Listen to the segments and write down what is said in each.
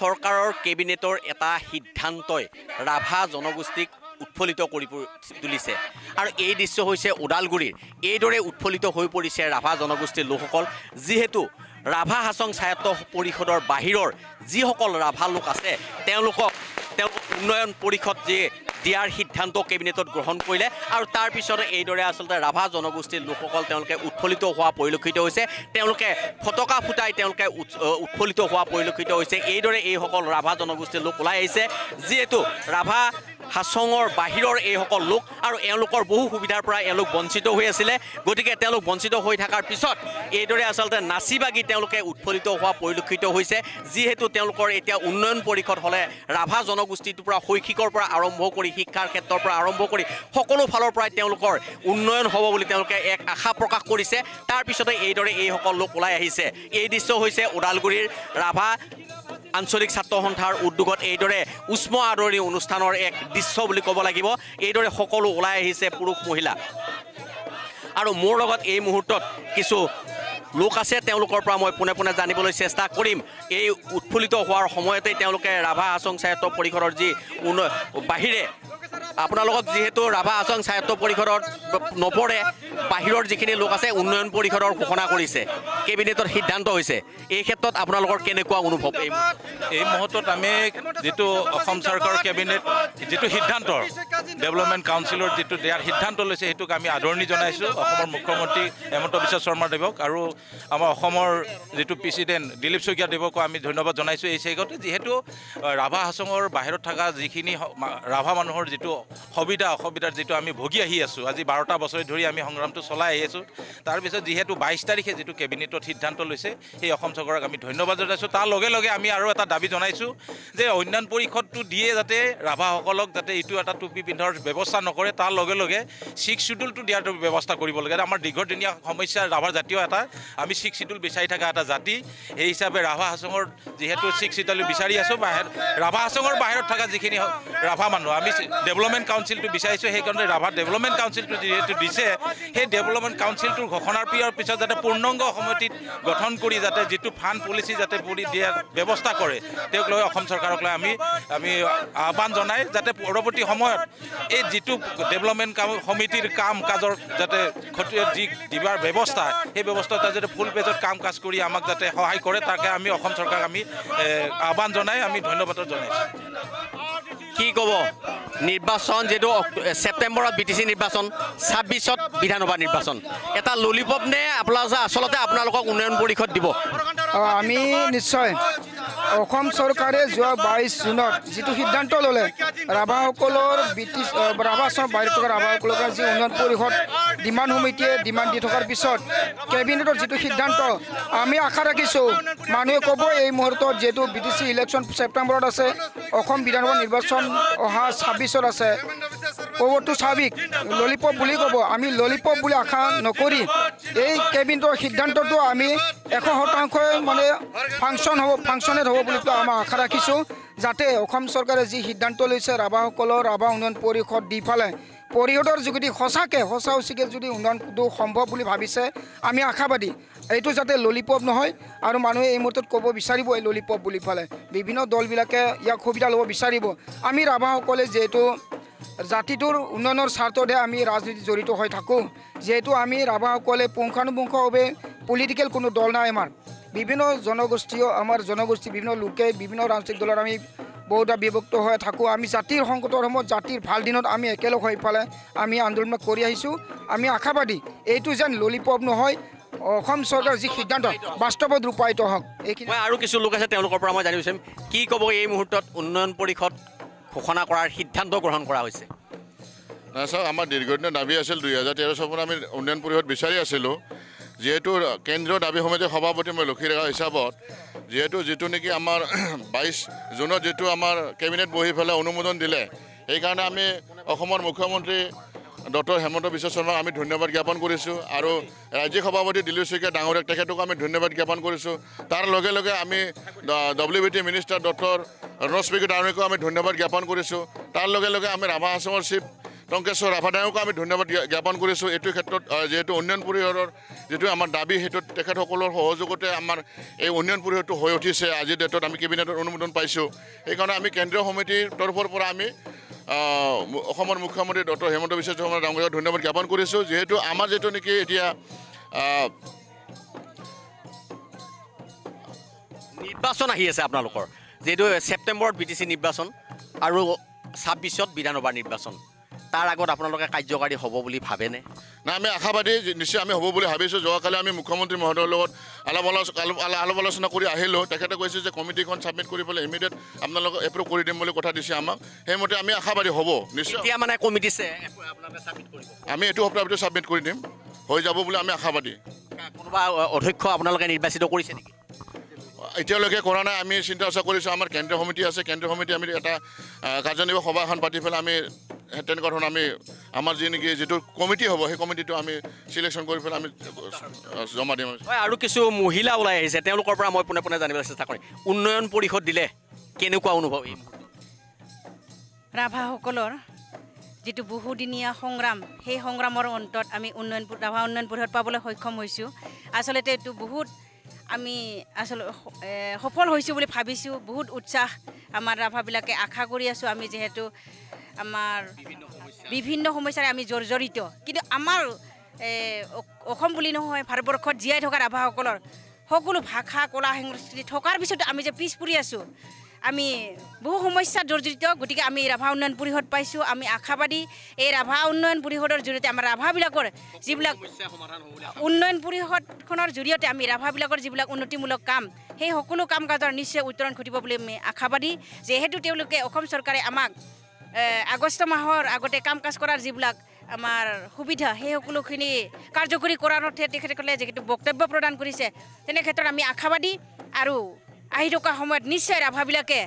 চৰকাৰৰ কেবিনেটৰ এটা সিদ্ধান্তই ৰাভা জনগোষ্ঠীক উৎফুল্লিত কৰি তুলিছে আৰু এই দৃশ্য হৈছে ওদালগুৰিৰ এইদৰে উৎফুল্লিত হৈ পৰিছে ৰাভা জনগোষ্ঠীৰ লোকসকল যিহেতু ৰাভা হাছং স্বায়ত্ত পৰিষদৰ বাহিৰৰ যিসকল ৰাভা লোক আছে তেওঁলোকক উন্নয়ন পৰিষদ যে দিয়াৰ সিদ্ধান্ত কেবিনেটত গ্ৰহণ কৰিলে আৰু তাৰ পিছতে এইদৰে আচলতে ৰাভা জনগোষ্ঠীৰ লোকসকল তেওঁলোকে উৎফুল্লিত হোৱা পৰিলক্ষিত হৈছে তেওঁলোকে ফটকা ফুটাই তেওঁলোকে উৎফুল্লিত হোৱা পৰিলক্ষিত হৈছে এইদৰে এইসকল ৰাভা জনগোষ্ঠীৰ লোক ওলাই আহিছে যিহেতু ৰাভা হাছঙৰ বাহিৰৰ এইসকল লোক আৰু এওঁলোকৰ বহু সুবিধাৰ পৰা এওঁলোক বঞ্চিত হৈ আছিলে গতিকে তেওঁলোক বঞ্চিত হৈ থকাৰ পিছত এইদৰে আচলতে নাচি বাগি তেওঁলোকে উৎফুল্লিত হোৱা পৰিলক্ষিত হৈছে যিহেতু তেওঁলোকৰ এতিয়া উন্নয়ন পৰিষদ হ'লে ৰাভা জনগোষ্ঠীটোৰ পৰা শৈক্ষিকৰ পৰা আৰম্ভ কৰি শিক্ষাৰ ক্ষেত্ৰৰ পৰা আৰম্ভ কৰি সকলো ফালৰ পৰাই তেওঁলোকৰ উন্নয়ন হ'ব বুলি তেওঁলোকে এক আশা প্ৰকাশ কৰিছে তাৰ পিছতে এইদৰে এইসকল লোক ওলাই আহিছে এই দৃশ্য হৈছে ওদালগুৰিৰ ৰাভা আঞ্চলিক ছাত্ৰ সন্থাৰ উদ্যোগত এইদৰে উষ্ম আদৰণি অনুষ্ঠানৰ এক দৃশ্য বুলি ক'ব লাগিব এইদৰে সকলো ওলাই আহিছে পুৰুষ মহিলা আৰু মোৰ লগত এই মুহূৰ্তত কিছু লোক আছে তেওঁলোকৰ পৰা মই পুনে পুনে জানিবলৈ চেষ্টা কৰিম এই উৎফুল্লিত হোৱাৰ সময়তে তেওঁলোকে ৰাভা হাছং স্বায়ত্ত পৰিষদৰ যি বাহিৰে আপোনালোকক যিহেতু ৰাভা হাছং স্বায়ত্ত পৰিষদত নপৰে বাহিৰৰ যিখিনি লোক আছে উন্নয়ন পৰিষদৰ ঘোষণা কৰিছে কেবিনেটৰ সিদ্ধান্ত হৈছে এই ক্ষেত্ৰত আপোনালোকৰ কেনেকুৱা অনুভৱ এই মুহূৰ্তত আমি যেটো অসম চৰকাৰৰ কেবিনেট যেটো সিদ্ধান্ত ডেভেলপমেণ্ট কাউন্সিলৰ যেটো দিয়াৰ সিদ্ধান্ত লৈছে হেতুক আমি আদৰণি জনাইছো অসমৰ মুখ্যমন্ত্ৰী হেমন্ত বিশ্ব শৰ্মা দেৱক আৰু আমাৰ অসমৰ যেটো প্ৰেসিডেন্ট দিলীপ শইকীয়া দেৱক আমি ধন্যবাদ জনাইছো এই সেইগতে যেহেতু ৰাভা হাছঙৰ বাহিৰত থকা যিখিনি ৰাভা মানুহৰ যেটো অসুবিধাৰ যেটো আমি ভগি আহি আছো আজি 12টা বছৰ ধৰি আমি সংগ্ৰামটো চলাই আহি আছো তাৰ পিছত যেহেতু 22 তাৰিখে যেটো কেবিনেটত সিদ্ধান্ত লৈছে এই অসম চৰকাৰক আমি ধন্যবাদ জনাইছো তাৰ লগে লগে আমি আৰু এটা দাবী জনাইছো যে উন্নয়ন পৰিষদটো দিয়ে যাতে ৰাভাসকলক যাতে ইটো এটা টুপি পিন্ধাৰ ব্যৱস্থা নকৰে তাৰ লগে লগে 6 শিডিউলটো দিয়াৰ ব্যৱস্থা কৰিব লাগে আমাৰ দীৰ্ঘদিনীয়া সমস্যা ৰাভাৰ জাতীয় এটা আমি 6 শিডিউল বিচাৰি থকা এটা জাতি এই হিচাপে ৰাভা হাছঙৰ যেহেতু 6 শিডিউল বিচাৰি আছো ৰাভা হাছঙৰ বাহিৰত থকা যিখিনি ৰাভা মানুহ আমি ডেভেলপমেণ্ট কাউন্সিলটো বিচাৰিছো সেইকাৰণে ৰাভা ডেভেলপমেণ্ট কাউন্সিলটো যেহেতু দিছে সেই ডেভেলপমেণ্ট কাউন্সিলটোৰ ঘোষণাৰ পিছত যাতে পূৰ্ণাংগ সমিতিত গঠন কৰি যাতে যেটো ফাণ্ড পলিচি যাতে পৰি দিয়াৰ ব্যৱস্থা কৰে তেওঁক লৈ অসম চৰকাৰক লৈ আমি আহ্বান জনাই যাতে পৰৱৰ্তী সময়ত এই যেটো ডেভেলপমেণ্ট সমিতিৰ কাম কাজৰ যাতে যি দিবাৰ ব্যৱস্থা সেই ব্যৱস্থাটা যাতে ফুল পেজত কাম কাজ কৰি আমাক যাতে সহায় কৰে তাকে আমি অসম চৰকাৰক আমি আহ্বান জনাই আমি ধন্যবাদ জনাইছো কি ক'ব নিৰ্বাচন যেটো সেপ্টেম্বৰত বিটিসি নিৰ্বাচন 26ত বিধানসভা নিৰ্বাচন এটা ললিপপ নে আচলতে আপোনালোকক উন্নয়ন পৰিষদ দিব আমি নিশ্চয় অসম চৰকাৰে যোৱা 22 জুনত যেটো সিদ্ধান্ত ললে ৰাভাসকলৰ ৰাভা হাছঙৰ বাহিৰত থকা ৰাভাসকলৰ যি উন্নয়ন পৰিষদ ডিমাণ্ড সমিতিয়ে ডিমাণ্ড দি থকাৰ পিছত কেবিনেটৰ যেটো সিদ্ধান্ত আমি আশা ৰাখিছো মানুহে ক'ব এই মুহূৰ্তত যেটো বিটিসি ইলেকশ্যন সেপ্টেম্বৰত আছে অসম বিধানসভা নিৰ্বাচন অহা 26ত আছে ক'বটো স্বাভাৱিক ললিপপ বুলি ক'ব আমি ললিপপ বুলি আশা নকৰি এই কেবিনেটৰ সিদ্ধান্তটো আমি 100% মানে ফাংচনেট হ'ব বুলি আমি আশা ৰাখিছো যাতে অসম চৰকাৰে যি সিদ্ধান্ত লৈছে ৰাভাসকলৰ ৰাভা উন্নয়ন পৰিষদ দি ফালে পৰিষদৰ যোগেদি সঁচাকে যদি উন্নয়নটো সম্ভৱ বুলি ভাবিছে আমি আশাবাদী এইটো যাতে ললিপপ নহয় আৰু মানুহে এই মুহূৰ্তত ক'ব বিচাৰিব এই ললিপপ বুলি ফালে বিভিন্ন দলবিলাকে ইয়াক সুবিধা ল'ব বিচাৰিব আমি ৰাভাসকলে যেহেতু জাতিটোৰ উন্নয়নৰ স্বাৰ্থতে আমি ৰাজনীতি জড়িত হৈ থাকোঁ যেহেতু আমি ৰাভাসকলে পুংখানুপুংখভাৱে পলিটিকেল কোনো দল নাই আমাৰ বিভিন্ন জনগোষ্ঠীয় আমাৰ জনগোষ্ঠী বিভিন্ন লোকে বিভিন্ন ৰাজনৈতিক দলৰ আমি বহুটা বিভক্ত হৈ থাকোঁ আমি জাতিৰ সংকটৰ সময়ত জাতিৰ ভাল দিনত আমি একেলগ হৈ পেলাই আমি আন্দোলন কৰি আহিছোঁ আমি আশাবাদী এইটো যেন ললিপপ নহয় অসম চৰকাৰৰ যি সিদ্ধান্ত বাস্তৱত ৰূপায়িত হওক এইখিনি আৰু কিছু লোক আছে তেওঁলোকৰ পৰা মই জানিব বিচাৰিম কি ক'ব এই মুহূৰ্তত উন্নয়ন পৰিষদ ঘোষণা কৰাৰ সিদ্ধান্ত গ্ৰহণ কৰা হৈছে চাওক আমাৰ দীৰ্ঘদিনীয়া দাবী আছিল 2013 চনত আমি উন্নয়ন পৰিষদ বিচাৰি আছিলোঁ যেহেতু কেন্দ্ৰীয় দাবী সমিতিৰ সভাপতি মই লক্ষী ৰেখা হিচাপত যেটো নেকি আমাৰ 22 জুনত যেটো আমাৰ কেবিনেট বহি পেলাই অনুমোদন দিলে সেইকাৰণে আমি অসমৰ মুখ্যমন্ত্ৰী ডক্টৰ হেমন্ত বিশ্ব শৰ্মাক আমি ধন্যবাদ জ্ঞাপন কৰিছোঁ আৰু ৰাজ্যিক সভাপতি দিলীপ শইকীয়া ডাঙৰীয়াক তেখেতক আমি ধন্যবাদ জ্ঞাপন কৰিছোঁ তাৰ লগে লগে আমি WBT minister doctor Ranoj Pegu ডাঙৰীয়াকো আমি ধন্যবাদ জ্ঞাপন কৰিছোঁ তাৰ লগে লগে আমি ৰাভা আসামৰ চিফ টংকেশ্বৰ ৰাভাদায়কো আমি ধন্যবাদ জ্ঞাপন কৰিছোঁ এইটো ক্ষেত্ৰত যিহেতু উন্নয়ন পৰিষদৰ যিটো আমাৰ দাবী সেইটো তেখেতসকলৰ সহযোগতে আমাৰ এই উন্নয়ন পৰিষদটো হৈ উঠিছে আজিৰ ডেটত আমি কেবিনেটৰ অনুমোদন পাইছোঁ সেইকাৰণে আমি কেন্দ্ৰীয় সমিতিৰ তৰফৰ পৰা আমি অসমৰ মুখ্যমন্ত্ৰী ডক্টৰ হেমন্ত বিশ্ব শৰ্মা ডাঙৰীয়াক ধন্যবাদ জ্ঞাপন কৰিছোঁ যিহেতু আমাৰ যিটো নেকি এতিয়া নিৰ্বাচন আহি আছে আপোনালোকৰ যিহেতু ছেপ্টেম্বৰত BTC নিৰ্বাচন আৰু 26ত বিধানসভা নিৰ্বাচন তাৰ আগত আপোনালোকে কাৰ্যকাৰী হ'ব বুলি ভাবেনে না আমি আশাবাদী নিশ্চয় আমি হ'ব বুলি ভাবিছোঁ যোৱাকালি আমি মুখ্যমন্ত্ৰী মহোদয়ৰ লগত আলাপ আলোচনা কৰি আহিলোঁ তেখেতে কৈছে যে কমিটিখন ছাবমিট কৰি পেলাই ইমিডিয়েট আপোনালোকক এপ্ৰুভ কৰি দিম বুলি কথা দিছে আমাক সেইমতে আমি আশাবাদী হ'ব নিশ্চয় এতিয়া মানে কমিটিছে আপোনালোকে ছাবমিট কৰিব আমি এইটো সপ্তাহৰ ভিতৰত ছাবমিট কৰি দিম হৈ যাব বুলি আমি আশাবাদী কোনোবা অধ্যক্ষ আপোনালোকে নিৰ্বাচিত কৰিছে নেকি এতিয়ালৈকে কৰা নাই আমি চিন্তা চৰ্চা কৰিছোঁ আমাৰ কেন্দ্ৰীয় সমিতি আছে কেন্দ্ৰীয় সমিতি আমি এটা কাৰ্যনিৰ্বাহী সভা এখন পাতি পেলাই আমি তেনেকুৱা ধৰণৰ আমি আমাৰ যি নেকি যিটো কমিটি হ'ব সেই কমিটিটো আমি চিলেকশ্যন কৰি পেলাই আমি জমা দিম হয় আৰু কিছু মহিলা ওলাই আহিছে তেওঁলোকৰ পৰা মই পোনে পোনে জানিবলৈ চেষ্টা কৰিম উন্নয়ন পৰিষদ দিলে কেনেকুৱা অনুভৱ এই ৰাভাসকলৰ যিটো বহুদিনীয়া সংগ্ৰাম সেই সংগ্ৰামৰ অন্তত আমি ৰাভা উন্নয়ন পৰিষদ পাবলৈ সক্ষম হৈছোঁ আচলতে এইটো বহুত আমি আসলে সফল হৈছোঁ বুলি ভাবিছোঁ বহুত উৎসাহ আমাৰ ৰাভাবিলাকে আশা কৰি আছোঁ আমি যিহেতু আমাৰ বিভিন্ন সমস্যাৰে আমি জড়িত কিন্তু আমাৰ অসম বুলি নহয় ভাৰতবৰ্ষত জীয়াই থকা ৰাভাসকলৰ সকলো ভাষা কলা সংস্কৃতি থকাৰ পিছতো আমি যে পিছ পৰি আছোঁ আমি বহু সমস্যাত জড়িত গতিকে আমি ৰাভা উন্নয়ন পৰিষদ পাইছোঁ আমি আশাবাদী এই ৰাভা উন্নয়ন পৰিষদৰ জৰিয়তে আমাৰ ৰাভাবিলাকৰ যিবিলাক উন্নয়ন পৰিষদখনৰ জৰিয়তে আমি ৰাভাবিলাকৰ যিবিলাক উন্নতিমূলক কাম সেই সকলো কাম কাজৰ নিশ্চয় উত্তৰণ ঘটিব বুলি আমি আশাবাদী যিহেতু তেওঁলোকে অসম চৰকাৰে আমাক আগষ্ট মাহৰ আগতে কাম কাজ কৰাৰ যিবিলাক আমাৰ সুবিধা সেই সকলোখিনি কাৰ্যকৰী কৰাৰ অৰ্থে তেখেতসকলে যিহেতু বক্তব্য প্ৰদান কৰিছে তেনে ক্ষেত্ৰত আমি আশাবাদী আৰু আহি থকা সময়ত নিশ্চয় ৰাভাবিলাকে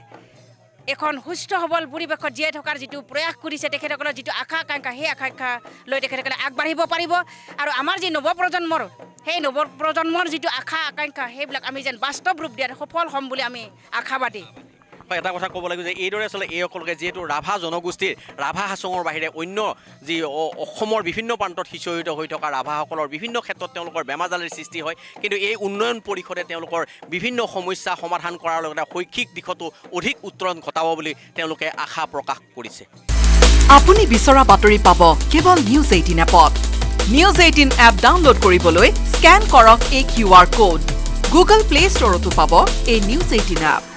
এখন সুস্থ সবল পৰিৱেশত জীয়াই থকাৰ যিটো প্ৰয়াস কৰিছে তেখেতসকলৰ যিটো আশা আকাংক্ষা সেই আকাংক্ষা লৈ তেখেতসকলে আগবাঢ়িব পাৰিব আৰু আমাৰ যি নৱপ্ৰজন্মৰ সেই নৱপ্ৰজন্মৰ যিটো আশা আকাংক্ষা সেইবিলাক আমি যেন বাস্তৱ ৰূপ দিয়াত সফল হ'ম বুলি আমি আশাবাদী হয় এটা কথা ক'ব লাগিব যে এইদৰে আচলতে এইসকলকে যিহেতু ৰাভা জনগোষ্ঠীৰ ৰাভা হাছঙৰ বাহিৰে অন্য যি অসমৰ বিভিন্ন প্ৰান্তত সিঁচৰিত হৈ থকা ৰাভাসকলৰ বিভিন্ন ক্ষেত্ৰত তেওঁলোকৰ বেমাজালিৰ সৃষ্টি হয় কিন্তু এই উন্নয়ন পৰিষদে তেওঁলোকৰ বিভিন্ন সমস্যা সমাধান কৰাৰ লগতে শৈক্ষিক দিশতো অধিক উত্তৰণ ঘটাব বুলি তেওঁলোকে আশা প্ৰকাশ কৰিছে আপুনি বিচৰা বাতৰি পাব কেৱল নিউজ 18 এপত নিউজ 18 এপ ডাউনলোড কৰিবলৈ স্ক্যান কৰক এই QR কোড গুগল প্লে ষ্টৰতো পাব এই নিউজ 18 এপ